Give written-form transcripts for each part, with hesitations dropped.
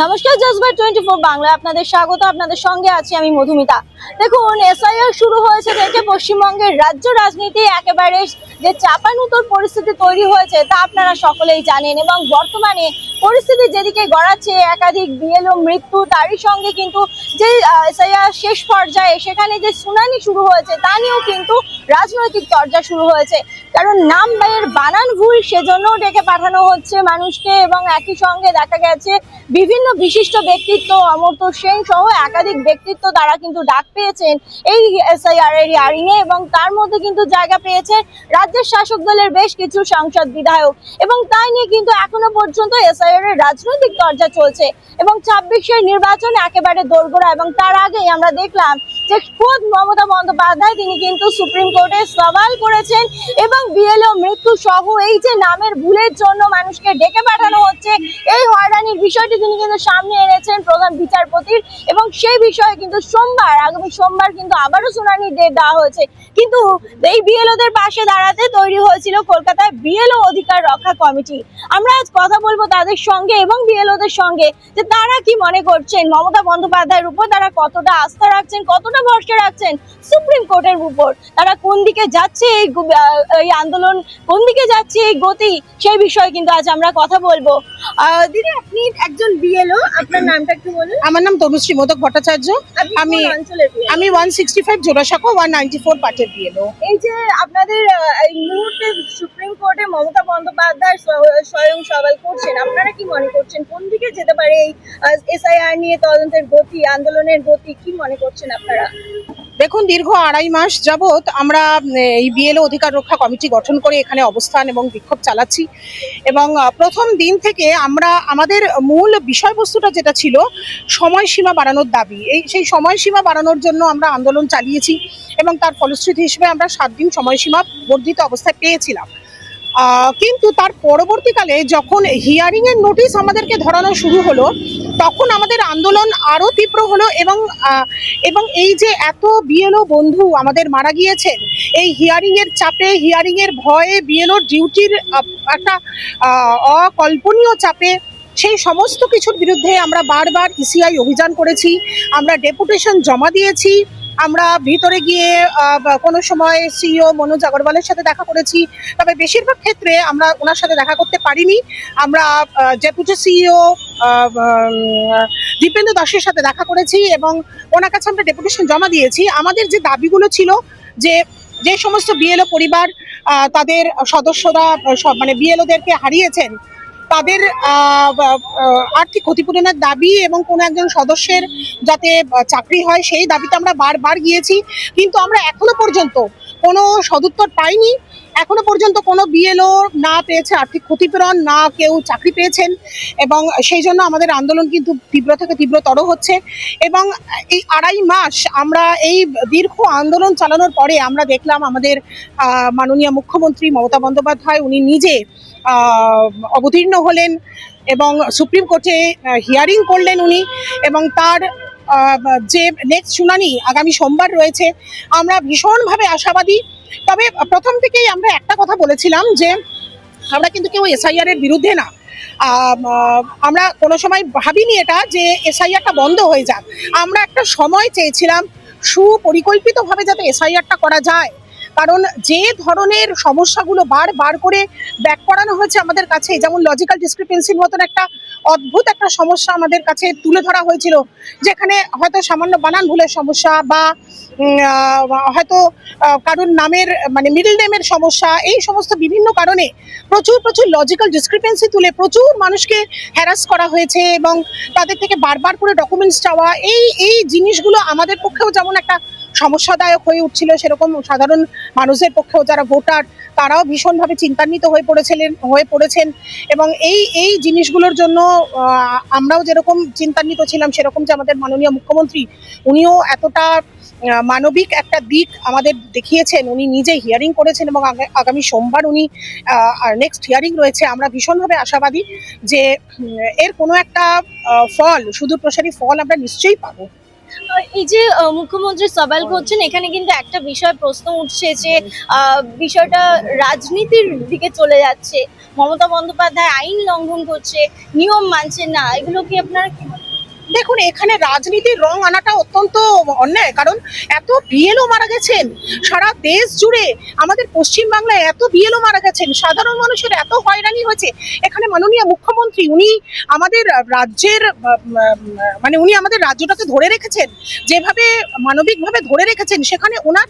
নমস্কার, জজবার 24 বাংলায় আপনাদের স্বাগত। আপনাদের সঙ্গে আছি আমি মধুমিতা। দেখুন, এসআইআর শুরু হয়েছে থেকে পশ্চিমবঙ্গের রাজ্য রাজনীতি একেবারে যে চাপানুতোর পরিস্থিতি তৈরি হয়েছে তা আপনারা সকলেই জানেন, এবং বর্তমানে পরিস্থিতি যেদিকে গড়াচ্ছে, একাধিক বিএলও মৃত্যু, তারই সঙ্গে কিন্তু যে এসআইআর শেষ পর্যায়ে সেখানে যে শুনানি শুরু হয়েছে তা নিয়েও কিন্তু রাজনৈতিক চর্চা শুরু হয়েছে। কারণ নামের বানান ভুল, সেজন্যও ডেকে পাঠানো হচ্ছে মানুষকে, এবং একই সঙ্গে দেখা গেছে বিভিন্ন বিশিষ্ট ব্যক্তিত্ব, অমর্ত্য সেন সহ একাধিক ব্যক্তিত্ব তারা কিন্তু ডাক পেয়েছেন এই এসআইআর এর হিয়ারিং এ, এবং তার মধ্যে কিন্তু জায়গা পেয়েছে রাজ্যের শাসক দলের বেশ কিছু সাংসদ, বিধায়ক, এবং তাই নিয়ে কিন্তু এখনো পর্যন্ত এসআইআর এর রাজনৈতিক চর্চা চলছে। এবং 26-এর নির্বাচন একেবারে দোরগোড়া, এবং তার আগেই আমরা দেখলাম যে খোদ মমতা বন্দ্যোপাধ্যায় তিনি কিন্তু সুপ্রিম কোর্টে সওয়াল করেছেন, এবং বিএলও মৃত্যু সহ এই যে নামের ভুলের জন্য মানুষকে ডেকে পাঠানো হচ্ছে, এই হয়রানির বিষয়টি তিনি কিন্তু সামনে এনেছেন প্রধান বিচারপতির, এবং সেই বিষয়ে কিন্তু আগামী সোমবার কিন্তু আবারও শুনানির ডেট দেওয়া হয়েছে। কিন্তু এই বিএলওদের পাশে দাঁড়াতে তৈরি হয়েছিল কলকাতায় বিএলও অধিকার রক্ষা কমিটি। আমরা আজ কথা বলবো তাদের সঙ্গে এবং বিএলওদের সঙ্গে যে তারা কি মনে করছেন মমতা বন্দ্যোপাধ্যায়ের উপর, তারা কতটা আস্থা রাখছেন, কতটা ভরসা রাখছেন সুপ্রিম কোর্টের উপর, তারা কোন দিকে যাচ্ছে এই আন্দোলন, কোন দিকে যাচ্ছে এই গতি, সেই বিষয়ে কিন্তু আজ আমরা কথা বলবো। দিদি, আপনি একজন বিএলও, আপনার নামটা একটু বলুন। আমার নাম তনুশ্রী মোদক ভট্টাচার্য। আমি 165 জোড়াসাঁকো 194 পাটের বিএলও। এই যে আপনাদের এই মুহূর্তে সুপ্রিম কোর্টে মমতা বন্দ্যোপাধ্যায় স্বয়ং সওয়াল করছেন, আপনারা কি মনে করছেন কোন দিকে যেতে পারে এই এসআইআর নিয়ে তদন্তের গতি, আন্দোলনের গতি, কি মনে করছেন আপনারা? দেখুন, দীর্ঘ 2.5 মাস যাবৎ আমরা এই বিএলও অধিকার রক্ষা কমিটি গঠন করে এখানে অবস্থান এবং বিক্ষোভ চালাচ্ছি, এবং প্রথম দিন থেকে আমরা আমাদের মূল বিষয়বস্তুটা যেটা ছিল সময়সীমা বাড়ানোর দাবি, সেই সময়সীমা বাড়ানোর জন্য আমরা আন্দোলন চালিয়েছি, এবং তার ফলশ্রুতি হিসেবে আমরা 7 দিন সময়সীমা বর্ধিত অবস্থায় পেয়েছিলাম। কিন্তু তার পরবর্তীকালে যখন হিয়ারিং এর নোটিশ আমাদেরকে ধরানো শুরু হলো, তখন আমাদের আন্দোলন আরো তীব্র হলো, এবং এই যে এত বিএলও বন্ধু আমাদের মারা গিয়েছেন, এই হিয়ারিং এর চাপে, হিয়ারিং এর ভয়ে, বিএলও ডিউটির একটা অকল্পনীয় চাপে, সেই সমস্ত কিছুর বিরুদ্ধে আমরা বারবার ইসিআই অভিযান করেছি, আমরা ডেপুটেশন জমা দিয়েছি, আমরা ভিতরে গিয়ে কোনো সময় সিইও মনোজ আগরওয়ালের সাথে দেখা করেছি, তবে বেশিরভাগ ক্ষেত্রে আমরা ওনার সাথে দেখা করতে পারিনি। আমরা ডেপুটি সিইও দীপেন্দ্র দাসের সাথে দেখা করেছি, এবং ওনার কাছে আমরা ডেপুটেশন জমা দিয়েছি। আমাদের যে দাবিগুলো ছিল, যে সমস্ত বিএলও পরিবার তাদের সদস্যরা মানে বিএলওদেরকে হারিয়েছেন, তাদের আর্থিক ক্ষতিপূরণের দাবি এবং কোনো একজন সদস্যের যাতে চাকরি হয়, সেই দাবিতে আমরা বারবার গিয়েছি, কিন্তু আমরা এখনো পর্যন্ত কোনো সদুত্তর পাইনি। এখনো পর্যন্ত কোনো বিএলও না পেয়েছে আর্থিক ক্ষতিপূরণ, না কেউ চাকরি পেয়েছেন, এবং সেই জন্য আমাদের আন্দোলন কিন্তু তীব্র থেকে তীব্রতর হচ্ছে। এবং এই 2.5 মাস আমরা এই দীর্ঘ আন্দোলন চালানোর পরে আমরা দেখলাম আমাদের মাননীয় মুখ্যমন্ত্রী মমতা বন্দ্যোপাধ্যায় উনি নিজে অবতীর্ণ হলেন, এবং সুপ্রিম কোর্টে হিয়ারিং করলেন উনি, এবং তার যে নেক্সট শুনানি আগামী সোমবার রয়েছে, আমরা ভীষণভাবে আশাবাদী। তবে প্রথম থেকেই আমরা একটা কথা বলেছিলাম যে আমরা কিন্তু কেউ এসআইআর এর বিরুদ্ধে না, আমরা কোনো সময় ভাবিনি এটা যে এসআইআরটা বন্ধ হয়ে যাক। আমরা একটা সময় চেয়েছিলাম সুপরিকল্পিতভাবে যাতে এসআইআরটা করা যায়, কারণ যে ধরনের সমস্যাগুলো বারবার করে ব্যাক করানো হয়েছে আমাদের কাছে, যেমন লজিক্যাল ডিসক্রিপেন্সির মতন একটা অদ্ভুত একটা সমস্যা আমাদের কাছে তুলে ধরা হয়েছিল, যেখানে হয়তো সামান্য বানান ভুলের সমস্যা, বা হয়তো কারোর নামের মানে মিডল নেমের সমস্যা, এই সমস্ত বিভিন্ন কারণে প্রচুর লজিক্যাল ডিসক্রিপেন্সি তুলে প্রচুর মানুষকে হ্যারাস করা হয়েছে, এবং তাদের থেকে বারবার করে ডকুমেন্টস চাওয়া, এই জিনিসগুলো আমাদের পক্ষেও যেমন একটা সমস্যাদায়ক হয়ে উঠছিল, সেরকম সাধারণ মানুষের পক্ষেও যারা ভোটার তারাও ভীষণভাবে চিন্তান্বিত হয়ে পড়েছেন, এবং এই জিনিসগুলোর জন্য আমরাও যেরকম চিন্তান্বিত ছিলাম, সেরকম যে আমাদের মাননীয় মুখ্যমন্ত্রী উনিও এতটা মানবিক একটা দিক আমাদের দেখিয়েছেন, উনি নিজে হিয়ারিং করেছেন, এবং আগামী সোমবার উনি নেক্সট হিয়ারিং রয়েছে। আমরা ভীষণভাবে আশাবাদী যে এর কোনো একটা ফল, সুদূরপ্রসারী ফল আমরা নিশ্চয়ই পাবো। এই যে মুখ্যমন্ত্রী সওয়াল করছেন, এখানে কিন্তু একটা বিষয় প্রশ্ন উঠছে যে বিষয়টা রাজনীতির দিকে চলে যাচ্ছে। মমতা বন্দ্যোপাধ্যায় আইন লঙ্ঘন করছে, নিয়ম মানছে না, এগুলো কি আপনারা কি বলেন? দেখুন, এখানে রাজনীতির রং আনাটা অত্যন্ত অন্যায়, কারণ এত বিএলও মারা গেছেন সারা দেশ জুড়ে। আমাদের পশ্চিমবাংলায় এত বিএলও মারা গেছেন, সাধারণ মানুষের এত হয়রানি হয়েছে। এখানে মাননীয় মুখ্যমন্ত্রী উনি আমাদের রাজ্যের মানে উনি আমাদের রাজ্যটাকে ধরে রেখেছেন, যেভাবে মানবিকভাবে ধরে রেখেছেন, সেখানে ওনার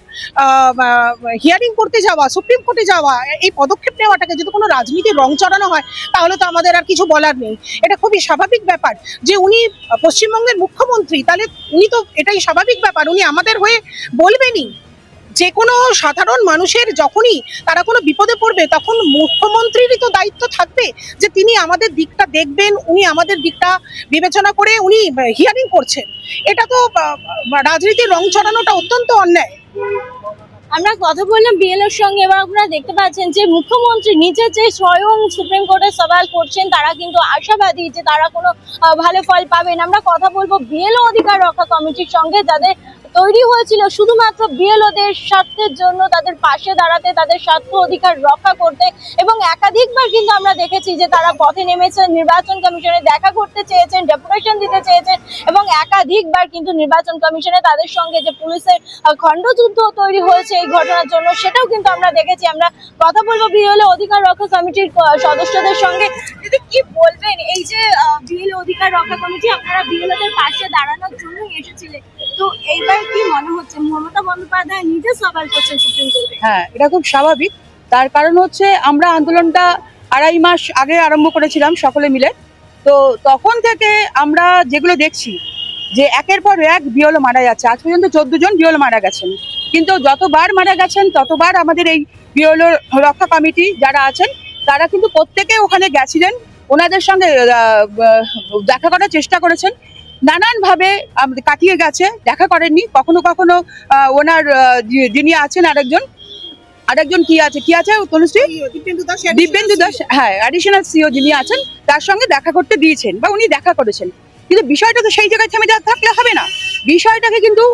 হিয়ারিং করতে যাওয়া, সুপ্রিম কোর্টে যাওয়া, এই পদক্ষেপ নেওয়াটাকে যদি কোনো রাজনীতির রং চড়ানো হয় তাহলে তো আমাদের আর কিছু বলার নেই। এটা খুবই স্বাভাবিক ব্যাপার যে উনি পশ্চিমবঙ্গের মুখ্যমন্ত্রী, তাহলে উনি তো, এটাই স্বাভাবিক ব্যাপার, উনি আমাদের হয়ে বলবেনই। যে কোনো সাধারণ মানুষের যখনই তারা কোনো বিপদে পড়বে তখন মুখ্যমন্ত্রীরই তো দায়িত্ব থাকবে যে তিনি আমাদের দিকটা দেখবেন, উনি আমাদের দিকটা বিবেচনা করে উনি হিয়ারিং করছেন। এটা তো রাজনীতির রং চড়ানোটা অত্যন্ত অন্যায়। আমরা কথা বললাম বিএলওর সঙ্গে, এবার আপনারা দেখতে পাচ্ছেন যে মুখ্যমন্ত্রী নিজে যে স্বয়ং সুপ্রিম কোর্টে সওয়াল করছেন, তারা কিন্তু আশাবাদী যে তারা কোনো ভালো ফল পাবেন। আমরা কথা বলবো বিএলও অধিকার রক্ষা কমিটির সঙ্গে, যাদের তৈরি হয়েছিল শুধুমাত্র বিএলওদের স্বার্থের জন্য, তাদের পাশে দাঁড়াতে, তাদের স্বার্থ অধিকার রক্ষা করতে। এবং একাধিকবার কিন্তু আমরা দেখেছি যে তারা পথে নেমেছেন, নির্বাচন কমিশনে দেখা করতে চেয়েছেন, ডেপুটেশন দিতে চেয়েছেন, এবং একাধিকবার কিন্তু নির্বাচন কমিশনে তাদের সঙ্গে যে পুলিশের খণ্ডযুদ্ধ তৈরি হয়েছে এই ঘটনার জন্য, সেটাও কিন্তু আমরা দেখেছি। আমরা কথা বলবো বিএলও অধিকার রক্ষা কমিটির সদস্যদের সঙ্গে। দিদি, কি বলবেন, এই যে বিএলও অধিকার রক্ষা কমিটি, আপনারা বিএলওদের পাশে দাঁড়ানোর জন্যই এসেছিলেন, তো এইবার কি মনে হচ্ছে মমতা বন্দ্যোপাধ্যায় নিজে সওয়াল করছেন সুপ্রিম কোর্টে? হ্যাঁ, এটা খুব স্বাভাবিক। তার কারণ হচ্ছে আমরা আন্দোলনটা 2.5 মাস আগে আরম্ভ করেছিলাম সকলে মিলে। তো তখন থেকে আমরা যেগুলো দেখছি যে একের পর এক বিএলও মারা যাচ্ছে। আজ পর্যন্ত 14 জন বিএলও মারা গেছেন, কিন্তু যতবার মারা গেছেন ততবার আমাদের এই বিএলও রক্ষা কমিটি যারা আছেন তারা কিন্তু প্রত্যেকে ওখানে গেছিলেন, ওনাদের সঙ্গে দেখা করার চেষ্টা করেছেন। নানানভাবে কাটিয়ে গেছে, দেখা করেননি কখনো কখনো। ওনার যিনি আছেন আরেকজন কি আছে তনুশ্রী, দিব্যেন্দু দাস, হ্যাঁ, অ্যাডিশনাল সিও যিনি আছেন তার সঙ্গে দেখা করতে দিয়েছেন বা উনি দেখা করেছেন। কিন্তু বিষয়টা তো সেই জায়গায় থেমে থাকলে হবে না, বিষয়টাকে কিন্তু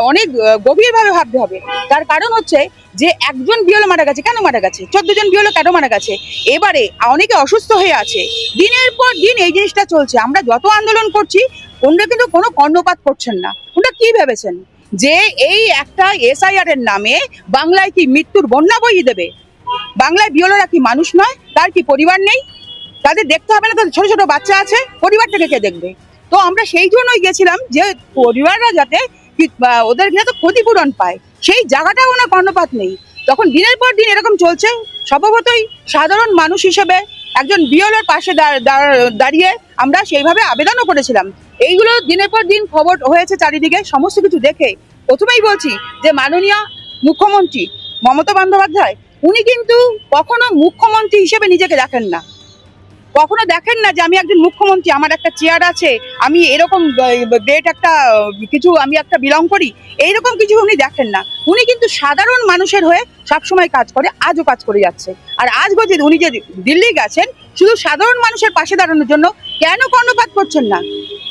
অনেক গভীরভাবে ভাবতে হবে। তার কারণ হচ্ছে যে একজন বিএলও মারা গেছে, কেন মারা গেছে? 14 জন বিএলও কেন মারা গেছে? এবারে অনেকে অসুস্থ হয়ে আছে, দিনের পর দিন এই জিনিসটা চলছে। আমরা যত আন্দোলন করছি ওনারা কিন্তু কোনো কর্ণপাত করছেন না। ওনারা কি ভেবেছেন যে এই একটা এসআইআর এর নামে বাংলায় কি মৃত্যুর বন্যা বইয়ে দেবে? বাংলায় বিএলওরা কি মানুষ নয়? তার কি পরিবার নেই? তাদের দেখতে হবে না? তাদের ছোট ছোট বাচ্চা আছে, পরিবারটাকে কে দেখবে? তো আমরা সেই জন্যই গেছিলাম যে পরিবাররা যাতে ওদের যাতে ক্ষতিপূরণ পায়, সেই জায়গাটাও ওনার কর্ণপাত নেই। তখন দিনের পর দিন এরকম চলছে। স্বভাবতই সাধারণ মানুষ হিসেবে একজন বিএলওর পাশে দাঁড়িয়ে আমরা সেইভাবে আবেদনও করেছিলাম। এইগুলো দিনের পর দিন খবর হয়েছে চারিদিকে, সমস্ত কিছু দেখে প্রথমেই বলছি যে মাননীয় মুখ্যমন্ত্রী মমতা বন্দ্যোপাধ্যায় উনি কিন্তু কখনো মুখ্যমন্ত্রী হিসেবে নিজেকে দেখেন না, কখনো দেখেন না যে আমি একজন মুখ্যমন্ত্রী, আমার একটা চেয়ার আছে, আমি এরকম গ্রেট একটা কিছু আমি একটা বিলং করি, এইরকম কিছু উনি দেখেন না। উনি কিন্তু সাধারণ মানুষের হয়ে সবসময় কাজ করে, আজও কাজ করে যাচ্ছে। আর আজ উনি যে দিল্লি গেছেন শুধু সাধারণ মানুষের পাশে দাঁড়ানোর জন্য, কেন কর্ণপাত করছেন না?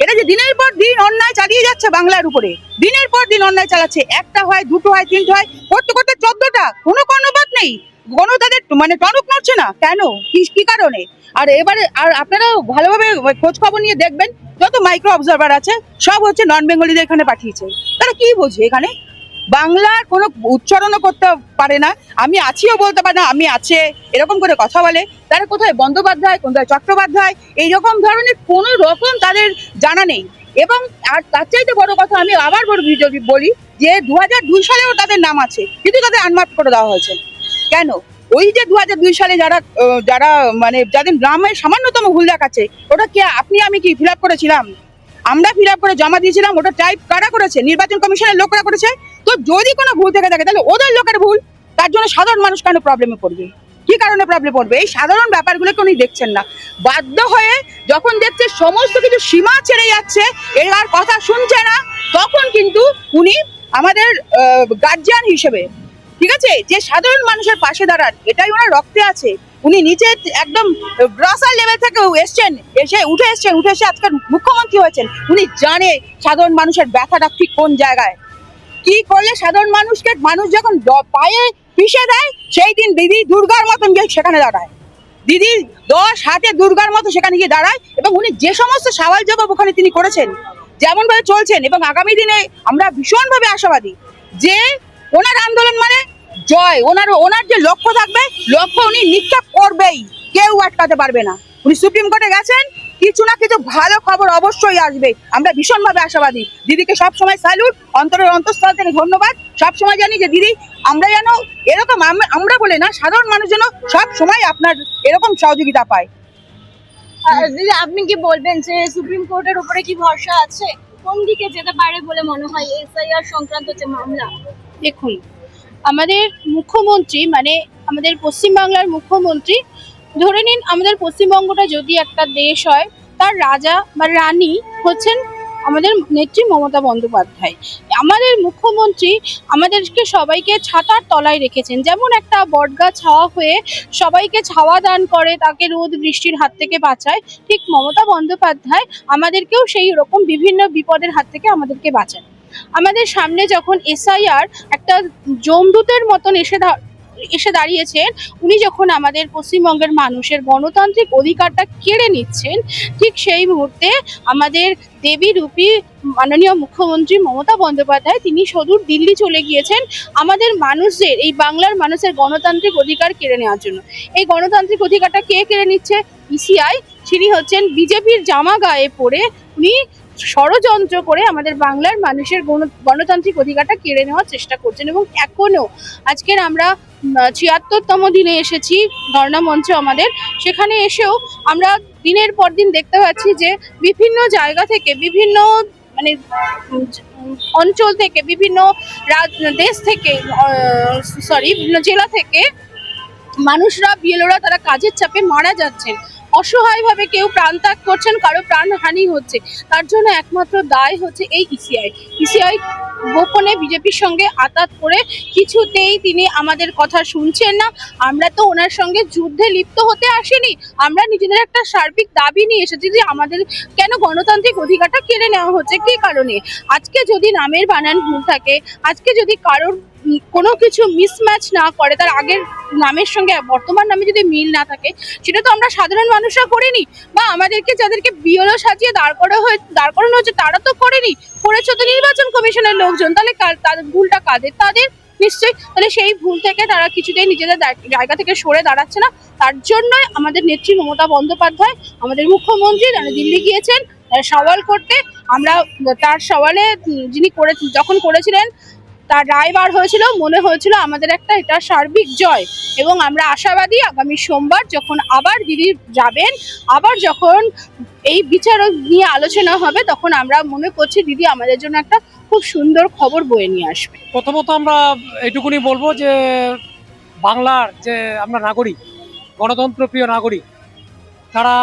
এটা যে দিনের পর দিন অন্যায় চালিয়ে যাচ্ছে বাংলার উপরে, দিনের পর দিন অন্যায় চালাচ্ছে, একটা হয়, দুটো হয়, তিনটে হয়, করতে করতে 14টা, কোনো কর্ণপাত নেই, কোনো তাদের টনক নড়ছে না। কেন? কি কারণে? আর এবারে আর আপনারা ভালোভাবে খোঁজ খবর নিয়ে দেখবেন, যত মাইক্রো অবজারভার আছে সব হচ্ছে নন বেঙ্গলিদের এখানে পাঠিয়েছে। তারা কি বোঝে? এখানে বাংলার কোনো উচ্চারণও করতে পারে না, আমি আছিও বলতে পারে না, আমি আছে এরকম করে কথা বলে। তারা কোথায় বন্দ্যোপাধ্যায়, কোথায় চট্টোপাধ্যায়, এইরকম ধরনের কোনো রকম তাদের জানা নেই। এবং আর তার চাইতে বড় কথা আমি আবার বলি যে 2002 সালেও তাদের নাম আছে, কিন্তু তাদের আনমার্ক করে দেওয়া হয়েছে। কেন? ওই যে 2002 সালে যারা মানে যাদের গ্রামের সামান্যতম ভুল দেখাচ্ছে, ওটা কি আপনি আমি কি ফিল আপ করেছিলাম? আমরা ফিল আপ করে জমা দিয়েছিলাম। ওটা টাইপ কারা করেছে? নির্বাচন কমিশনের লোকরা করেছে। তো যদি কোনো ভুল থেকে থাকে তাহলে ওদের লোকের ভুল, তার জন্য সাধারণ মানুষ কেন প্রবলেমে পড়বে? কি কারণে প্রবলেম পড়বে? এই সাধারণ ব্যাপারগুলোকে উনি দেখছেন না। বাধ্য হয়ে যখন দেখছে সমস্ত কিছু সীমা ছেড়ে যাচ্ছে, এর আর কথা শুনছে না, তখন কিন্তু উনি আমাদের গার্জিয়ান হিসেবে, ঠিক আছে, যে সাধারণ মানুষের পাশে দাঁড়ান, এটাই ওনার রক্তে আছে। উনি নিচে একদম গ্রাসার লেভেল থেকে উঠে এসে আজকে মুখ্যমন্ত্রী হয়েছেন। উনি জানে সাধারণ মানুষের ব্যথাটা ঠিক কোন জায়গায়, কি করলে সাধারণ মানুষ যখন পায়ে পিষে দেয়, সেই দিন দিদি দুর্গার মতন গিয়ে সেখানে দাঁড়ায়। দিদি 10 হাতে দুর্গার মতো সেখানে গিয়ে দাঁড়ায়, এবং উনি যে সমস্ত সওয়াল জবাব ওখানে তিনি করেছেন, যেমন ভাবে চলছেন, এবং আগামী দিনে আমরা ভীষণভাবে আশাবাদী যে ওনার আন্দোলন মানে জয়। ওনার যে লক্ষ্য থাকবে, লক্ষ্য উনি নিক্ষেপ করবেই, কেউ আটকাতে পারবে না। উনি সুপ্রিম কোর্টে গেছেন, কিছু না কিছু ভালো খবর অবশ্যই আসবে, আমরা ভীষণভাবে আশাবাদী। দিদিকে সবসময় স্যালুট, অন্তরের অন্তঃস্থল থেকে ধন্যবাদ। সবসময় জানি যে দিদি, আমরা যেন এরকম, আমরা বলে না, সাধারণ মানুষ যেন সব সময় আপনার এরকম সহযোগিতা পায়। দিদি, আপনি কি বলবেন যে সুপ্রিম কোর্টের উপরে কি ভরসা আছে? কোন দিকে যেতে পারে বলে মনে হয় এসআইআর সংক্রান্ত যে মামলা? দেখুন, আমাদের মুখ্যমন্ত্রী মানে আমাদের পশ্চিমবাংলার মুখ্যমন্ত্রী, ধরে নিন আমাদের পশ্চিমবঙ্গটা যদি একটা দেশ হয়, তার রাজা বা রানী হচ্ছেন আমাদের নেত্রী মমতা বন্দ্যোপাধ্যায়। আমাদের মুখ্যমন্ত্রী আমাদেরকে সবাইকে ছাতার তলায় রেখেছেন, যেমন একটা বটগাছ ছাওয়া হয়ে সবাইকে ছাওয়া দান করে, তাকে রোদ বৃষ্টির হাত থেকে বাঁচায়, ঠিক মমতা বন্দ্যোপাধ্যায় আমাদেরকেও সেই রকম বিভিন্ন বিপদের হাত থেকে আমাদেরকে বাঁচান। আমাদের সামনে যখন এসআইআর একটা যমদূতের মতন এসে দাঁড়িয়েছেন, উনি যখন আমাদের পশ্চিমবঙ্গের মানুষের গণতান্ত্রিক অধিকারটা কেড়ে নিচ্ছেন, ঠিক সেই মুহূর্তে আমাদের দেবী রূপী মাননীয় মুখ্যমন্ত্রী মমতা বন্দ্যোপাধ্যায় তিনি সুদূর দিল্লি চলে গিয়েছেন আমাদের মানুষদের, এই বাংলার মানুষের গণতান্ত্রিক অধিকার কেড়ে নেওয়ার জন্য। এই গণতান্ত্রিক অধিকারটা কে কেড়ে নিচ্ছে? ইসিআই। তিনি হচ্ছেন বিজেপির জামা গায়ে পরে উনি ষড়যন্ত্র করে আমাদের বাংলার মানুষের গণতান্ত্রিক অধিকারটা কেড়ে নেওয়ার চেষ্টা করছেন। এবং এখনো আজকের আমরা ৭৬তম দিনে এসেছি ধর্ণা মঞ্চে আমাদের, সেখানে এসেও আমরা দিনের পর দিন দেখতে পাচ্ছি যে বিভিন্ন জায়গা থেকে, বিভিন্ন মানে অঞ্চল থেকে, বিভিন্ন দেশ থেকে, বিভিন্ন জেলা থেকে মানুষরা, বিএলওরা তারা কাজের চাপে মারা যাচ্ছেন, অসহায়ভাবে কেউ প্রাণত্যাগ করছেন, কারো প্রাণহানি হচ্ছে। তার জন্য একমাত্র দায় হচ্ছে এই ইসিআই গোপনে বিজেপির সঙ্গে আতাত করে কিছুতেই তিনি আমাদের কথা শুনছেন না। আমরা তো ওনার সঙ্গে যুদ্ধে লিপ্ত হতে আসিনি, আমরা নিজেদের একটা সার্বিক দাবি নিয়ে এসেছি যে আমাদের কেন গণতান্ত্রিক অধিকারটা কেড়ে নেওয়া হচ্ছে, কি কারণে। আজকে যদি নামের বানান ভুল থাকে, আজকে যদি কারোর কোনো কিছু মিসম্যাচ না করে, তার আগের নামের সঙ্গে বর্তমান নামে যদি মিল না থাকে, সেটা তো আমরা সাধারণ মানুষরা করিনি, বা আমাদেরকে যাদেরকে বিএলও সাজিয়ে দাঁড় করানো হচ্ছে তারা তো করেনি, করেছে তো নির্বাচন কমিশনের লোকজন। তাহলে তাদের ভুলটা কাদের? তাদের নিশ্চয়ই। তাহলে সেই ভুল থেকে তারা কিছুতেই নিজেদের জায়গা থেকে সরে দাঁড়াচ্ছে না। তার জন্যই আমাদের নেত্রী মমতা বন্দ্যোপাধ্যায়, আমাদের মুখ্যমন্ত্রী, যারা দিল্লি গিয়েছেন সওয়াল করতে। আমরা তার সওয়ালে যখন করেছিলেন, তার রায় বার হয়েছিল, মনে হয়েছিল আমাদের একটা এটা সার্বিক জয়। এবং আমরা আশাবাদী আগামী সোমবার যখন আবার দিদি যাবেন, আবার যখন এই বিচারক নিয়ে আলোচনা হবে, তখন আমরা মনে করছি দিদি আমাদের জন্য একটা খুব সুন্দর খবর বয়ে নিয়ে আসবে। প্রথমত আমরা এইটুকুনি বলবো যে বাংলার যে আমরা নাগরিক, গণতন্ত্রপ্রিয় নাগরিক, তারা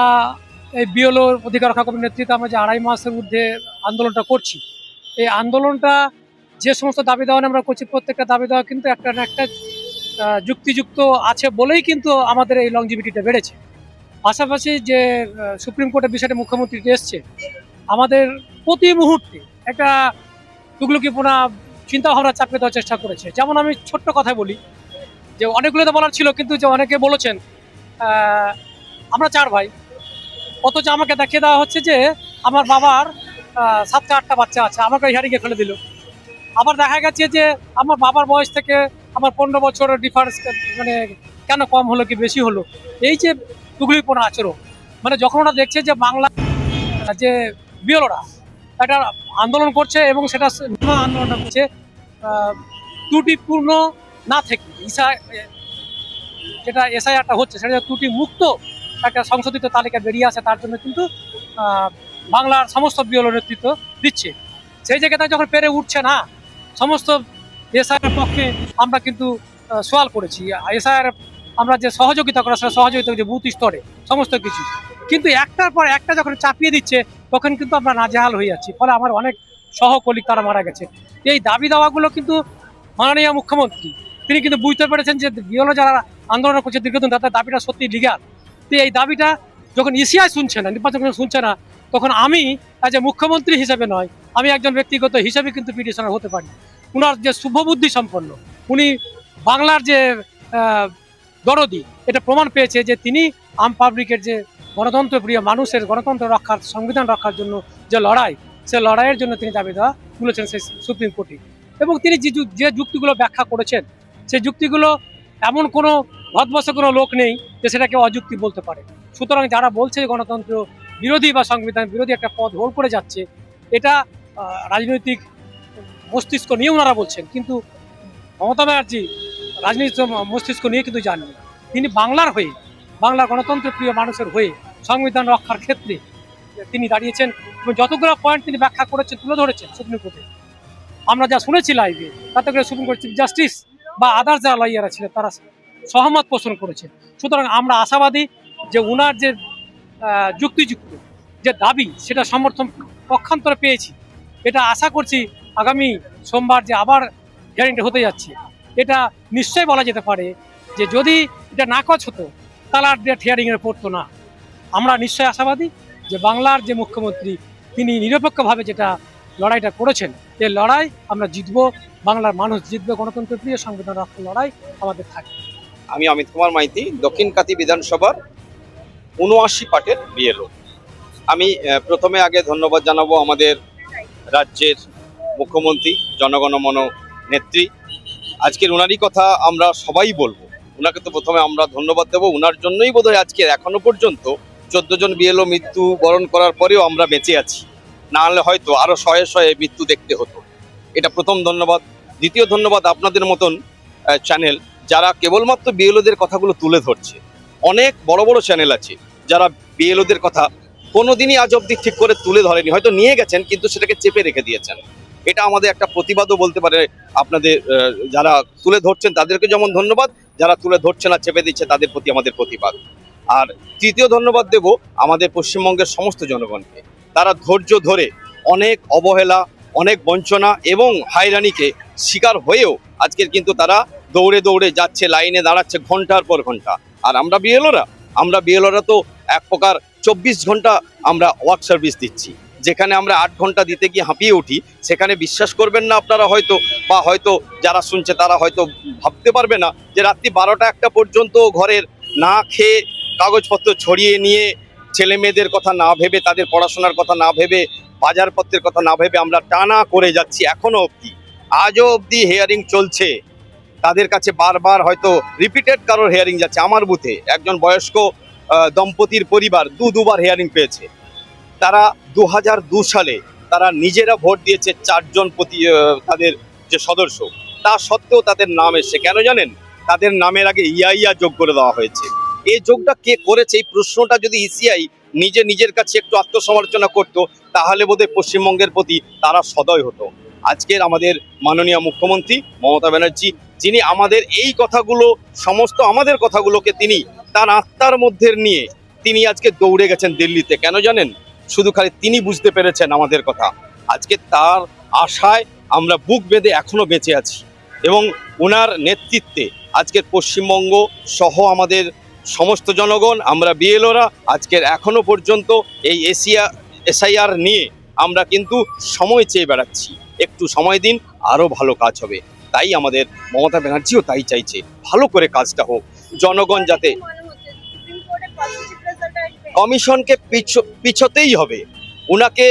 এই বিএলও অধিকার রক্ষা কমিটির নেতৃত্বে আমরা যে ২.৫ মাসের মধ্যে আন্দোলনটা করছি, এই আন্দোলনটা যে সমস্ত দাবি দেওয়া আমরা করছি, প্রত্যেকটা দাবি দেওয়া কিন্তু একটা না একটা যুক্তিযুক্ত আছে বলেই কিন্তু আমাদের এই লংজিভিটিটা বেড়েছে। পাশাপাশি যে সুপ্রিম কোর্টের বিষয়টা মুখ্যমন্ত্রী এসছে, আমাদের প্রতি মুহূর্তে একটা তুগলকিপনা চিন্তাভাবনা চাপিয়ে দেওয়ার চেষ্টা করেছে। যেমন আমি ছোট্ট কথা বলি, যে অনেকগুলো তো বলার ছিল, কিন্তু যে অনেকে বলেছেন আমরা 4 ভাই, অথচ আমাকে দেখিয়ে দেওয়া হচ্ছে যে আমার বাবার 7-8টা বাচ্চা আছে, আমাকে হিয়ারিংয়ে ফেলে দিল। আবার দেখা গেছে যে আমার বাবার বয়স থেকে আমার 15 বছরের ডিফারেন্স, মানে কেন কম হলো কি বেশি হলো, এই যে তুগলিপনা আচরণ, মানে যখন ওরা দেখছে যে বাংলা যে বিএলওরা একটা আন্দোলন করছে এবং সেটা আন্দোলনটা করছে ত্রুটিপূর্ণ না থেকে, যেটা এসআইআরটা হচ্ছে সেটা ত্রুটি মুক্ত একটা সংশোধিত তালিকা বেরিয়ে আসে, তার জন্য কিন্তু বাংলার সমস্ত বিএলও নেতৃত্ব দিচ্ছে। সেই জায়গাটা যখন পেরে উঠছে না, সমস্ত এসআইআর পক্ষে আমরা কিন্তু সওয়াল করেছি। এসআইআর আমরা যে সহযোগিতা করা, সেটা সহযোগিতা যে বুথ স্তরে সমস্ত কিছু, কিন্তু একটার পর একটা যখন চাপিয়ে দিচ্ছে, তখন কিন্তু আমরা নাজেহাল হয়ে যাচ্ছি। ফলে আমার অনেক সহকলিগ তারা মারা গেছে। এই দাবি দাওয়াগুলো কিন্তু মাননীয় মুখ্যমন্ত্রী তিনি কিন্তু বুঝতে পেরেছেন যে বিএলও যারা আন্দোলন করছে দীর্ঘদিন, তাদের দাবিটা সত্যি লিগাল। তো এই দাবিটা যখন ইসিআই শুনছে না, নির্বাচন কমিশন শুনছে না, তখন আমি অ্যাজ এ মুখ্যমন্ত্রী হিসেবে নয়, আমি একজন ব্যক্তিগত হিসেবে কিন্তু পিটিশনার হতে পারি। উনার যে শুভবুদ্ধি সম্পন্ন, উনি বাংলার যে দরদি, এটা প্রমাণ পেয়েছে যে তিনি আম পাবলিকের যে গণতন্ত্র প্রিয় মানুষের গণতন্ত্র রক্ষার, সংবিধান রক্ষার জন্য যে লড়াই, সে লড়াইয়ের জন্য তিনি দাবি দেওয়া তুলেছেন সেই সুপ্রিম কোর্টে। এবং তিনি যে যুক্তিগুলো ব্যাখ্যা করেছেন, সেই যুক্তিগুলো এমন কোনো ভারতবর্ষে কোনো লোক নেই যে সেটাকে অযুক্তি বলতে পারে। সুতরাং যারা বলছে গণতন্ত্র বিরোধী বা সংবিধান বিরোধী একটা পথ হোল্ড করে যাচ্ছে, এটা রাজনৈতিক মস্তিষ্ক নিয়ে ওনারা বলছেন, কিন্তু মমতা ব্যানার্জি রাজনৈতিক মস্তিষ্ক নিয়ে কিন্তু যাননি। তিনি বাংলার হয়ে, বাংলার গণতন্ত্র প্রিয় মানুষের হয়ে সংবিধান রক্ষার ক্ষেত্রে তিনি দাঁড়িয়েছেন এবং যতগুলো পয়েন্ট তিনি ব্যাখ্যা করেছেন, তুলে ধরেছেন সুপ্রিম কোর্টে। আমরা যা শুনেছি লাইভে, তাতে করে সুপ্রিম কোর্ট চিফ জাস্টিস বা আদার্স যারা লয়াররা ছিলেন তারা সহমত পোষণ করেছেন। সুতরাং আমরা আশাবাদী যে উনার যে যুক্তিযুক্ত যে দাবি, সেটা সমর্থন পক্ষান্তরে পেয়েছি। এটা আশা করছি আগামী সোমবার যে আবার হিয়ারিংটা হতে যাচ্ছে, এটা নিশ্চয়ই বলা যেতে পারে যে যদি এটা নাকচ হতো তাহলে আর ডেট হিয়ারিংয়ে পড়তো না। আমরা নিশ্চয়ই আশাবাদী যে বাংলার যে মুখ্যমন্ত্রী, তিনি নিরপেক্ষভাবে যেটা লড়াইটা করেছেন, এই লড়াই আমরা জিতবো, বাংলার মানুষ জিতবে, গণতন্ত্র প্রিয় সংবিধান রক্ষার লড়াই আমাদের থাকবে। আমি অমিত কুমার মাইতি, দক্ষিণ কাতি বিধানসভার ৭৯ পার্টের বিএলও। আমি প্রথমে আগে ধন্যবাদ জানাবো আমাদের রাজ্যের মুখ্যমন্ত্রী, জনগণমন নেত্রী। আজকের ওনারই কথা আমরা সবাই বলবো, ওনাকে তো প্রথমে আমরা ধন্যবাদ দেবো। ওনার জন্যই বোধহয় আজকে এখনো পর্যন্ত 14 জন বিএলও মৃত্যু বরণ করার পরেও আমরা বেঁচে আছি, না হলে হয়তো আরো শয়ে শয়ে মৃত্যু দেখতে হতো। এটা প্রথম ধন্যবাদ। দ্বিতীয় ধন্যবাদ আপনাদের মতন চ্যানেল, যারা কেবলমাত্র বিএলওদের কথাগুলো তুলে ধরছে। অনেক বড় বড় চ্যানেল আছে যারা বিএলওদের কথা কোনোদিনই আজ অব্দি ঠিক করে তুলে ধরেনি, হয়তো নিয়ে গেছেন কিন্তু সেটাকে চেপে রেখে দিয়েছেন। এটা আমাদের একটা প্রতিবাদও বলতে পারে। আপনাদের যারা তুলে ধরছেন তাদেরকে যেমন ধন্যবাদ, যারা তুলে ধরছে না, চেপে দিচ্ছে, তাদের প্রতি আমাদের প্রতিবাদ। আর তৃতীয় ধন্যবাদ দেব আমাদের পশ্চিমবঙ্গের সমস্ত জনগণকে। তারা ধৈর্য ধরে অনেক অবহেলা, অনেক বঞ্চনা এবং হয়রানিকে শিকার হয়েও আজকের কিন্তু তারা দৌড়ে দৌড়ে যাচ্ছে, লাইনে দাঁড়াচ্ছে ঘন্টার পর ঘন্টা। আর আমরা বিএলওরা তো এক প্রকার 24 ঘন্টা আমরা ওয়ার্ক সার্ভিস দিচ্ছি। যেখানে আমরা 8 ঘন্টা দিতে গিয়ে হাঁপিয়ে উঠি, সেখানে বিশ্বাস করবেন না আপনারা হয়তো যারা শুনছে তারা হয়তো ভাবতে পারবে না যে রাত্রি 12টা-1টা পর্যন্ত ঘরের না খেয়ে কাগজপত্র ছড়িয়ে নিয়ে, ছেলে মেয়েদের কথা না ভেবে, তাদের পড়াশোনার কথা না ভেবে, বাজারপত্রের কথা না ভেবে আমরা টানা করে যাচ্ছি এখনো অবধি। আজও অবধি হিয়ারিং চলছে। তাদের কাছে বারবার হয়তো রিপিটেড কারোর হিয়ারিং যাচ্ছে। আমার বুথে একজন বয়স্ক দম্পতির পরিবার দুবার হিয়ারিং পেয়েছে। তারা 2002 সালে তারা নিজেরা ভোট দিয়েছে 4 জন তাদের যে সদস্য, তা সত্ত্বেও তাদের নাম এসছে। কেন জানেন? তাদের নামের আগে ইয়া যোগ করে দেওয়া হয়েছে। এই যোগটা কে করেছে, এই প্রশ্নটা যদি ইসিআই নিজের কাছে একটু আত্মসমালোচনা করতো, তাহলে বোধহয় পশ্চিমবঙ্গের প্রতি তারা সদয় হতো। আজকের আমাদের মাননীয় মুখ্যমন্ত্রী মমতা ব্যানার্জি, যিনি আমাদের এই কথাগুলো, সমস্ত আমাদের কথাগুলোকে তিনি তার আত্মার মধ্যে নিয়ে তিনি আজকে দৌড়ে গেছেন দিল্লিতে। কেন জানেন? শুধু খালি তিনি বুঝতে পেরেছেন আমাদের কথা। আজকে তার আশায় আমরা বুক বেঁধে এখনো বেঁচে আছি এবং ওনার নেতৃত্বে আজকের পশ্চিমবঙ্গ সহ আমাদের সমস্ত জনগণ, আমরা বিএলওরা আজকের এখনো পর্যন্ত এই এসআইআর নিয়ে আমরা কিন্তু সময় চেয়ে বেড়াচ্ছি। একটু সময় দিন, আরো ভালো কাজ হবে। তাই আমাদের মমতা ব্যানার্জিও তাই চাইছে, ভালো করে কাজটা হোক, জনগণ যাতে। কমিশনকে পিছতেই হবে, উনাকে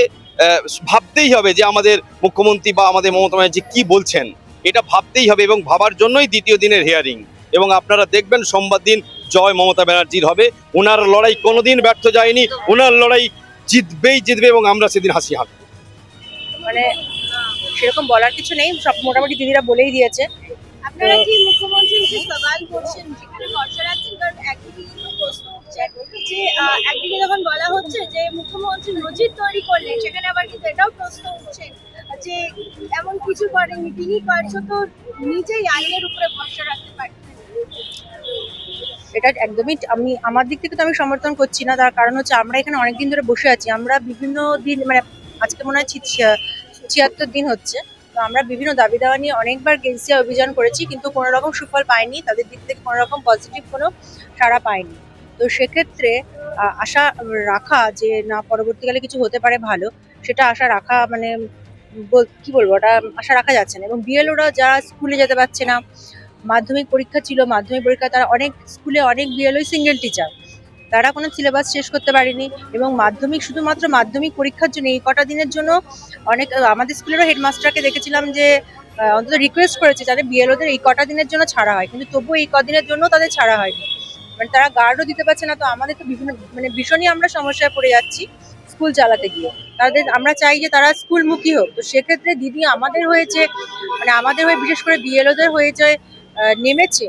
ভাবতেই হবে যে আমাদের মুখ্যমন্ত্রী বা আমাদের মমতা ব্যানার্জি কি বলছেন, এটা ভাবতেই হবে এবং ভাবার জন্যই দ্বিতীয় দিনের হিয়ারিং। এবং আপনারা দেখবেন সোমবার দিন জয় মমতা ব্যানার্জির হবে। ওনার লড়াই কোনোদিন ব্যর্থ যায়নি, ওনার লড়াই জিতবে এবং আমরা সেদিন হাসি হাঁটব। মানে সেরকম বলার কিছু নেই, সব মোটামুটি দিদিরা বলেই দিয়েছে। আপনারা কি মুখ্যমন্ত্রীর যে সওয়াল করছেন, যেখানে ভরসা রাখছেন? কারণ একদিকে কিন্তু প্রশ্ন উঠছে যে একদিকে যখন বলা হচ্ছে যে মুখ্যমন্ত্রী নজির তৈরি করলেন, সেখানে আবার কিন্তু এটাও প্রশ্ন উঠছে যে এমন কিছু করেননি, তিনি কার্যত নিজেই আইনের উপরে ভরসা রাখতে পারতেন। এটা একদমই আমার দিক থেকে তো আমি সমর্থন করছি না। তার কারণ হচ্ছে আমরা এখানে অনেকদিন ধরে বসে আছি, আমরা বিভিন্ন দিন, মানে আজকে মনে হয় 76 দিন হচ্ছে তো আমরা বিভিন্ন দাবি দাওয়া নিয়ে অনেকবার গেছিয়া অভিযান করেছি, কিন্তু কোনো রকম সুফল পাইনি, তাদের দিক থেকে কোনো রকম পজিটিভ কোনো সাড়া পাইনি। তো সেক্ষেত্রে আশা রাখা যে না পরবর্তীকালে কিছু হতে পারে ভালো, সেটা আশা রাখা মানে কি বলবো, ওটা আশা রাখা যাচ্ছে না। এবং বিএলওরা যারা স্কুলে যেতে পারছে না, মাধ্যমিক পরীক্ষা ছিল, মাধ্যমিক পরীক্ষা তারা অনেক স্কুলে অনেক বিএলওই সিঙ্গেল টিচার, তারা কোনো সিলেবাস শেষ করতে পারেনি। এবং মাধ্যমিক শুধুমাত্র মাধ্যমিক পরীক্ষার জন্য এই কটা দিনের জন্য অনেক আমাদের স্কুলেরও হেডমাস্টারকে দেখেছিলাম যে অন্তত রিকোয়েস্ট করেছে যাতে বিএলওদের এই কটা দিনের জন্য ছাড়া হয়, কিন্তু তবুও এই কদিনের জন্য তাদের ছাড়া হয়নি। মানে তারা গার্ডও দিতে পারছে না। তো আমাদের তো বিভিন্ন মানে ভীষণই আমরা সমস্যায় পড়ে যাচ্ছি স্কুল চালাতে গিয়ে। তাদের আমরা চাই যে তারা স্কুলমুখী হোক। তো সেক্ষেত্রে দিদি আমাদের হয়েছে, মানে আমাদের হয়ে বিশেষ করে বিএলওদের হয়েছে নেমেছে,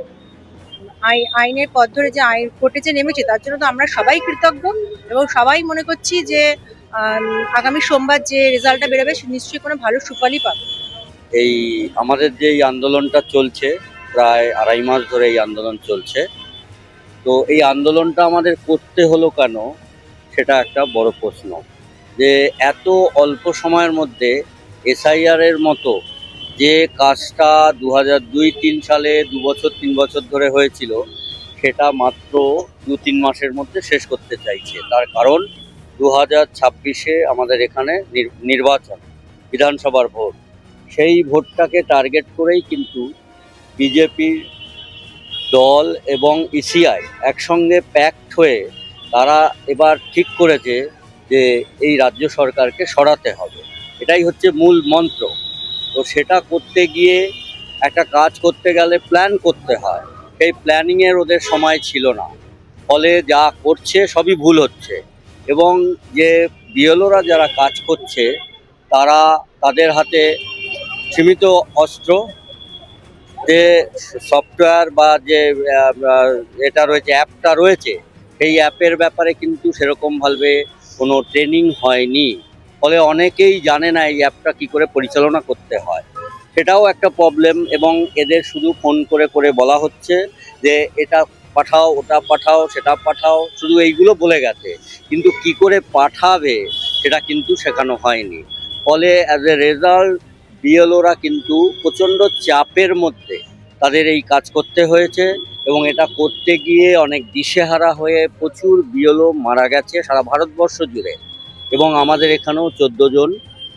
আইনের পথ ধরে যে আইন কোর্টে যে নেমেছে, তার জন্য তো আমরা সবাই কৃতজ্ঞ। এবং সবাই মনে করছি যে আগামী সোমবার যে রেজাল্টটা বেরোবে সে নিশ্চয়ই কোনো ভালো সুফলই পাবে। এই আমাদের যে এই আন্দোলনটা চলছে, প্রায় 2.5 মাস ধরে এই আন্দোলন চলছে। তো এই আন্দোলনটা আমাদের করতে হলো কেন, সেটা একটা বড় প্রশ্ন। যে এত অল্প সময়ের মধ্যে এসআইআর এর মতো যে কাজটা 2002-3 সালে 2 বছর 3 বছর ধরে হয়েছিল, সেটা মাত্র 2-3 মাসের মধ্যে শেষ করতে চাইছে। তার কারণ 2026-এ আমাদের এখানে নির্বাচন, বিধানসভার ভোট। সেই ভোটটাকে টার্গেট করেই কিন্তু বিজেপি দল এবং ইসিআই একসঙ্গে প্যাক্ট হয়ে তারা এবার ঠিক করেছে যে এই রাজ্য সরকারকে সরাতে হবে। এটাই হচ্ছে মূল মন্ত্র। তো সেটা করতে গিয়ে একটা কাজ করতে গেলে প্ল্যান করতে হয়, সেই প্ল্যানিংয়ের ওদের সময় ছিল না। ফলে যা করছে সবই ভুল হচ্ছে। এবং যে বিএলওরা যারা কাজ করছে তারা তাদের হাতে সীমিত অস্ত্র, যে সফটওয়্যার বা যে এটা রয়েছে, অ্যাপটা রয়েছে, সেই অ্যাপের ব্যাপারে কিন্তু সেরকমভাবে কোনো ট্রেনিং হয়নি। ফলে অনেকেই জানে না এই অ্যাপটা কী করে পরিচালনা করতে হয়, সেটাও একটা প্রবলেম। এবং এদের শুধু ফোন করে করে বলা হচ্ছে যে এটা পাঠাও, ওটা পাঠাও, সেটা পাঠাও, শুধু এইগুলো বলে গেছে, কিন্তু কি করে পাঠাবে সেটা কিন্তু শেখানো হয়নি। ফলে অ্যাজ এ রেজাল্ট বিএলওরা কিন্তু প্রচণ্ড চাপের মধ্যে তাদের এই কাজ করতে হয়েছে। এবং এটা করতে গিয়ে অনেক দিশেহারা হয়ে প্রচুর বিএলও মারা গেছে সারা ভারতবর্ষ জুড়ে, এবং আমাদের এখানেও 14 জন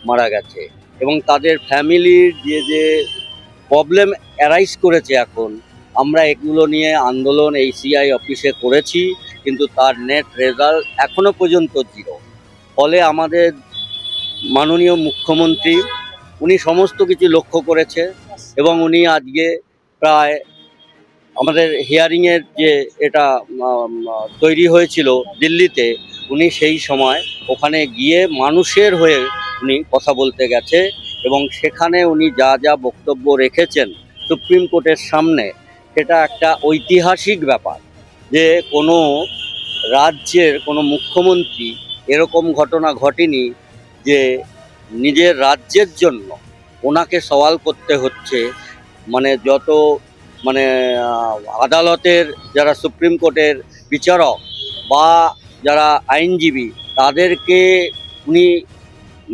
মারা গেছে। এবং তাদের ফ্যামিলির যে প্রবলেম অ্যারাইজ করেছে, এখন আমরা এগুলো নিয়ে আন্দোলন এই সিআই অফিসে করেছি, কিন্তু তার নেট রেজাল্ট এখনো পর্যন্ত 0। ফলে আমাদের মাননীয় মুখ্যমন্ত্রী উনি সমস্ত কিছু লক্ষ্য করেছে, এবং উনি আজকে প্রায় আমাদের হিয়ারিংয়ের যে এটা তৈরি হয়েছিল দিল্লিতে, উনি সেই সময় ওখানে গিয়ে মানুষের হয়ে উনি কথা বলতে গেছে। এবং সেখানে উনি যা যা বক্তব্য রেখেছেন সুপ্রিম কোর্টের সামনে, সেটা একটা ঐতিহাসিক ব্যাপার। যে কোনো রাজ্যের কোনো মুখ্যমন্ত্রী এরকম ঘটনা ঘটেনি যে নিজের রাজ্যের জন্য ওনাকে সওয়াল করতে হচ্ছে। মানে যত মানে আদালতের যারা সুপ্রিম কোর্টের বিচারক বা যারা আইনজীবী, তাদেরকে উনি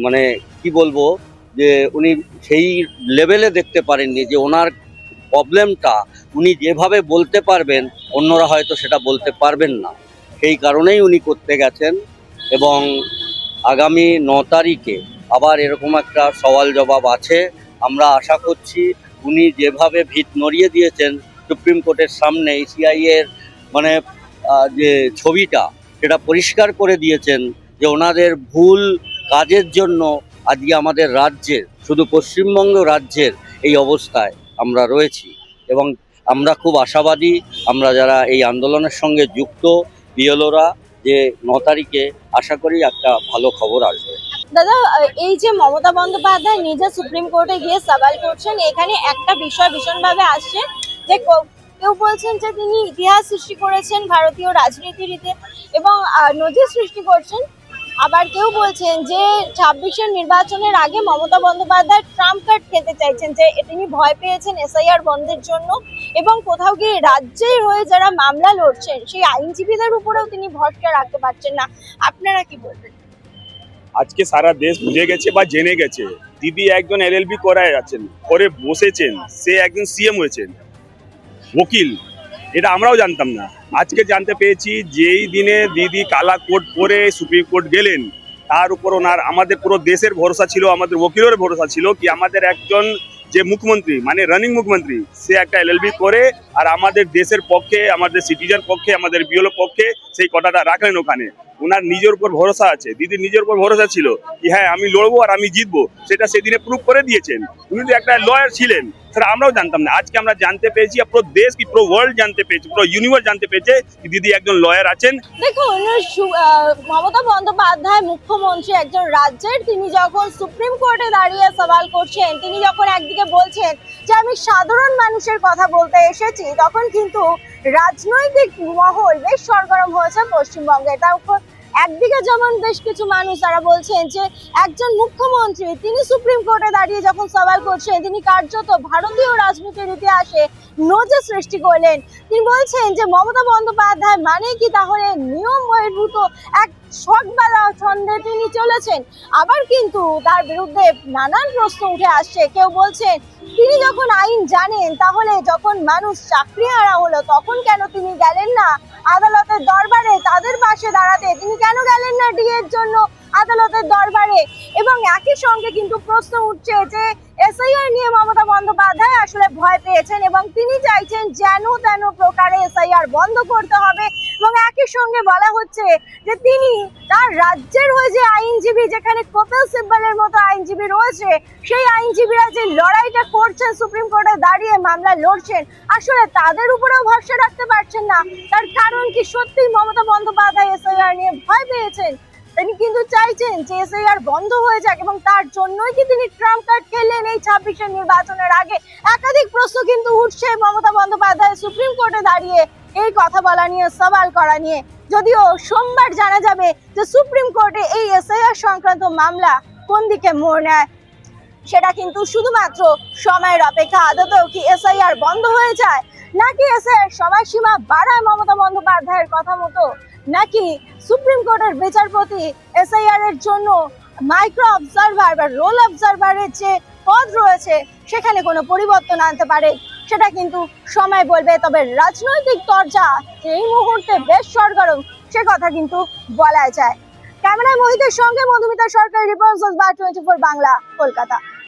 মানে কি বলবো, যে উনি সেই লেভেলে দেখতে পারেননি যে ওনার প্রবলেমটা উনি যেভাবে বলতে পারবেন অন্যরা হয়তো সেটা বলতে পারবেন না। সেই কারণেই উনি করতে গেছেন। এবং আগামী 9 তারিখে আবার এরকম একটা সওয়াল জবাব আছে। আমরা আশা করছি উনি যেভাবে ভিত নড়িয়ে দিয়েছেন সুপ্রিম কোর্টের সামনে, সিআই এর মানে যে ছবিটা, সেটা পরিষ্কার করে দিয়েছেন যে ওনাদের ভুল কাজের জন্য আজকে আমাদের রাজ্যের, শুধু পশ্চিমবঙ্গ রাজ্যের এই অবস্থায় আমরা রয়েছি। এবং আমরা খুব আশাবাদী, আমরা যারা এই আন্দোলনের সঙ্গে যুক্ত বিএলওরা, যে 9 তারিখে আশা করি একটা ভালো খবর আসবে। দাদা, এই যে মমতা বন্দ্যোপাধ্যায় নিজে সুপ্রিম কোর্টে গিয়ে সওয়াল করছেন, এখানে একটা বিষয় ভীষণভাবে আসছে যে কেউ বলছেন যে তিনি ইতিহাস সৃষ্টি করেছেন ভারতীয় রাজনীতিতে এবং নজির সৃষ্টি করছেন। আবার কেউ বলছেন যে 26-এর নির্বাচনের আগে মমতা বন্দ্যোপাধ্যায় ট্রাম্প কার্ড খেতে চাইছেন, যে তিনি ভয় পেয়েছেন এসআইআর বন্ধের জন্য, এবং কোথাও গিয়ে রাজ্যের হয়ে যারা মামলা লড়ছেন সেই আইনজীবীদের উপরেও তিনি ভরসা রাখতে পারছেন না। আপনারা কি বলবেন? আজকে সারা দেশ বুঝে গেছে বা জেনে গেছে দিদি একজন এলএলবি করায় আছেন, করে বসেছেন, সে একজন সিএম হয়েছেন, ওকিল, এটা আমরাও জানতাম না। আজকে জানতে পেরেছি যেই দিনে দিদি কালা কোট পরে সুপ্রিম কোর্ট গেলেন, তার উপর ওনার আমাদের পুরো দেশের ভরসা ছিল, আমাদের ওকিলের ভরসা ছিল কি আমাদের একজন যে মুখ্যমন্ত্রী মানে রানিং মুখ্যমন্ত্রী সে একটা এলএলবি করে আর আমাদের দেশের পক্ষে, আমাদের সিটিজেন পক্ষে, আমাদের বিএলও পক্ষে সেই কথাটা রাখলেন ওখানে। ওনার নিজের উপর ভরসা আছে, দিদির নিজের উপর ভরসা ছিল কি হ্যাঁ আমি লড়বো আর আমি জিতবো, সেটা সেদিনে প্রুভ করে দিয়েছেন। উনি তো একটা লয়ার ছিলেন, সেটা আমরাও জানতাম না। আজকে আমরা জানতে পেরেছি, পুরো দেশ কি পুরো ওয়ার্ল্ড জানতে পেরেছে, পুরো ইউনিভার্স জানতে পেরেছে কি দিদি একজন লয়ার আছেন। দেখুন মমতা বন্দ্যোপাধ্যায় মুখ্যমন্ত্রী একজন রাজ্যের, তিনি যখন সুপ্রিম কোর্টে দাঁড়িয়ে সওয়াল করছেন, তিনি যখন একদিকে বলছেন যে আমি সাধারণ মানুষের কথা বলতে এসেছি, তখন কিন্তু রাজনৈতিক মহল বেশ সরগরম হয়েছে পশ্চিমবঙ্গে। তখন একদিকে যেমন বেশ কিছু মানুষ তারা বলছেন যে একজন মুখ্যমন্ত্রী তিনি সুপ্রিম কোর্টে দাঁড়িয়ে যখন সওয়াল করছেন, তিনি কার্যত ভারতীয় রাজনীতির ইতিহাসে নজির সৃষ্টি করলেন। তিনি বলছেন যে মমতা বন্দ্যোপাধ্যায় মানে কি তাহলে নিয়ম বহির্ভূত এক শটবালা ছন্দে তিনি চলেছেন। আবার কিন্তু তার বিরুদ্ধে নানান প্রশ্ন উঠে আসছে। কেউ বলছেন তিনি যখন আইন জানেন, তাহলে যখন মানুষ চাকরি হারা হলো তখন কেন তিনি গেলেন না আদালতের দরবারে তাদের পাশে দাঁড়াতে? তিনি কেন গেলেন না ডিএর জন্য আদালতের দরবারে? এবং একই সঙ্গে কিন্তু প্রশ্ন উঠছে যে এসআইআর নিয়ে মমতা বন্দ্যোপাধ্যায় আসলে ভয় পেয়েছেন এবং তিনি চাইছেন যেন তেন প্রকারে এসআইআর বন্ধ করতে হবে। এবং একই সঙ্গে বলা হচ্ছে যে তিনি তার রাজ্যের হয়ে যে আইনজীবী, যেখানে কপিল সিব্বলের মতো আইনজীবী রয়েছে, সেই আইনজীবীরা যে লড়াইটা করছেন, সুপ্রিম কোর্টে দাঁড়িয়ে মামলা লড়ছেন, আসলে তাদের উপরেও ভরসা রাখতে পারছেন না। তার কারণ কি সত্যি মমতা বন্দ্যোপাধ্যায় এসআইআর নিয়ে ভয় পেয়েছেন? তিনি কিন্তু চাইছেন যে এসআইআর বন্ধ হয়ে যাক এবং তার জন্যই কি তিনি ট্রাম্প কার্ড খেললেন এই 26-এর নির্বাচনের আগে? একাধিক প্রশ্ন কিন্তু উঠছে মমতা বন্দ্যোপাধ্যায় সুপ্রিম কোর্টে দাঁড়িয়ে এই কথা বলা নিয়ে, সওয়াল করা নিয়ে। যদিও সোমবার জানা যাবে যে সুপ্রিম কোর্টে এই এসআইআর সংক্রান্ত মামলা কোন দিকে মোড় নেয়, সেটা কিন্তু শুধুমাত্র সময়ের অপেক্ষা। আদতেও কি এসআইআর বন্ধ হয়ে যায়, নাকি এসআইআর সময়সীমা বাড়ায় মমতা বন্দ্যোপাধ্যায়ের কথা মতো, নাকি সুপ্রিম কোর্টের বিচারপতি এসআইআর এর জন্য মাইক্রো অবজারভার বা রোল অবজারভারের যে পদ রয়েছে সেখানে কোনো পরিবর্তন আনতে পারে, সেটা কিন্তু সময় বলবে। তবে রাজনৈতিক চর্চা এই মুহূর্তে বেশ সরগরম, সে কথা কিন্তু বলা যায়। ক্যামেরায় মোহিতের সঙ্গে মধুমিতা সরকার, রিপোর্টার্স বাংলা, 24 বাংলা, কলকাতা।